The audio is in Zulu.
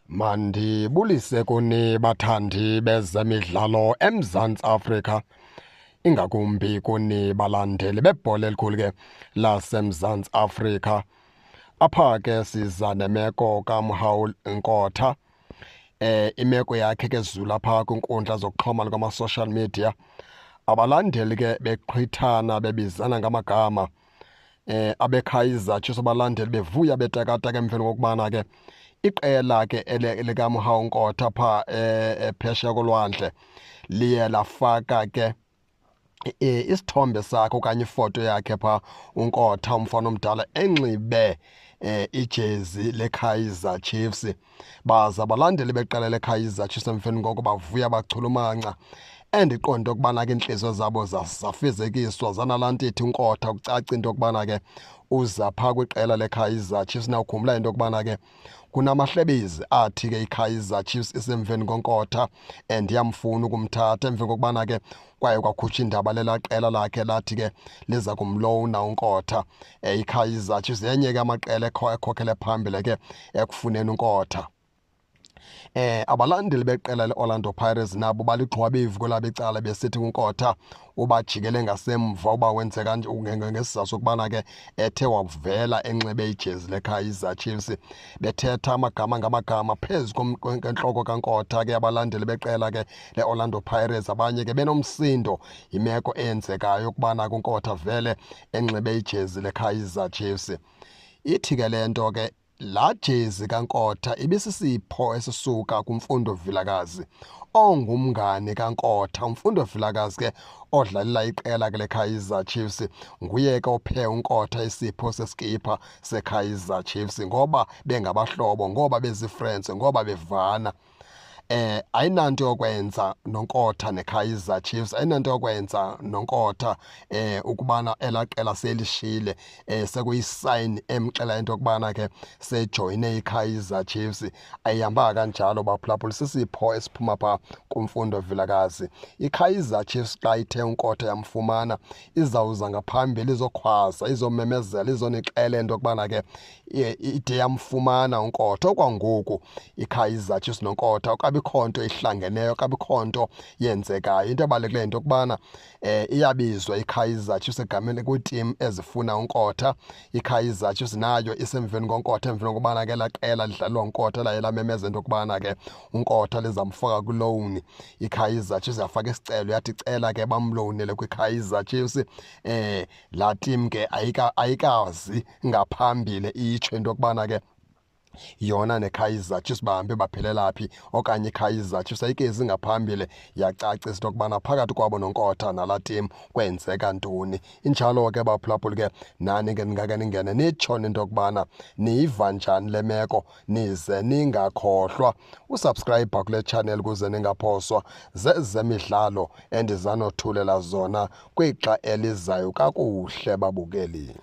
Mandibulise kuni bathandi bezemidlalo eMzantsi Afrika, ingakumbi kuni balandeli bebhola elikhulu ke laseMzantsi Afrika. Apha ke siza nemeko kaMhaul Nkotha. Imeko yakhe ke zula phaa kwinkundla zokuxhumana kwama-social media. Abalandeli ke beqhwithana bebizana ngamagama. AbeKaizer Chiefs abalandeli bevuya betakataka emveni kokubana ke iqela ke likaMhaul Nkotha phaa phesheya kolwandle liye lafaka ke isithombe sakhe okanye ifoto yakhe phaa uNkotha umfana omdala enxibe ijezi leKaizer Chiefs. Baza abalandeli beqela leKaizer Chiefs emveni koko bavuya bachulumanca. Endiqonda into yokubana ke iintliziyo zabo zafezekiswa zanalaa ntithi uNkotha kucaca into yokubana ke uza phaa kwiqela leKaizer Chiefs. Nawukhumbula into yokubana ke kunamahlebizi athi ke iKaizer Chiefs isemveni koNkotha and iyamfuna ukumthatha emveni kokubana ke kwaye kwakhutshwa indaba lelaa qela lakhe lathi ke liza kumlowuna uNkotha. iKaizer Chiefs yenye ke amaqela ekhokhele phambili ke ekufuneni uNkotha. Abalandeli beqela leOrlando Pirates nabo baligqwabevu kwelabo icala besithi uNkotha ubajikele ngasemva uba wenze kanje ngesizathu sokubana ke ethe wavela enxibe ijezi leKaizer Chiefs. Bethetha amagama ngamagama phezu kwentloko kaNkotha ke abalandeli beqela ke leOrlando Pirates. Abanye ke benomsindo yimeko eyenzekayo ukubana kuNkotha vele enxibe ijezi leKaizer Chiefs. Ithi ke le nto ke laa jezi kaNkotha ibisisipho esisuka kuMfundo Vilakazi ongumngane kaNkotha. uMfundo Vilakazi ke odlalela iqela ke leKaizer Chiefs nguye ke ophe uNkotha isipho seskipa seKaizer Chiefs ngoba bengabahlobo, ngoba bezi-friends, ngoba bevana. Ayinanto yokwenza noNkotha neKaizer Chiefs, ayinanto yokwenza noNkotha ukubana elaa qela selishile sekuyisayini emxela into yokubana ke sejoyine iKaizer Chiefs. Ayihambanga kanjalo baphulaphula, sisipho esiphuma phaa kuMfundo Vilakazi. iKaizer Chiefs xa ithe uNkotha yamfumana izawuza ngaphambili izokhwaza, izomemezela, izonixela into yokubana ke ide yamfumana uNkotha. Okwangoku iKaizer Chiefs noNkotha akabikho nto ihlangeneyo, akabikho nto yenzekayo. Into ebalulekileyo into yokubana iyabizwa iKaizer Chiefs egameni kwiitim ezifuna uNkotha. iKaizer Chiefs nayo isemveni koNkotha emveni kokubana ke elaa qela lidlalwa uNkotha laye lamemeza into yokubana ke uNkotha lizamfaka kwilowuni. iKaizer Chiefs yafaka isicelo, yathi cela ke bamlowunele kwiKaizer Chiefs. Laa tim ke ayikazi ngaphambili itsho into yokubana ke yona neKaizer Chiefs bahambe baphelela phi, okanye iKaizer Chiefs ayikezi ngaphambili yacacisa into yokubana phakathi kwabo noNkotha nalaa tim kwenzeka ntoni. Injalo ke baphulaphuli ke nani ke ningake ningene nitshone into yokubana niyiva njani le meko, nize ningakhohlwa usubscribe kule channel ukuze ningaphoswa zezemidlalo endizanothulela zona kwixa elizayo kakuhle babukeli.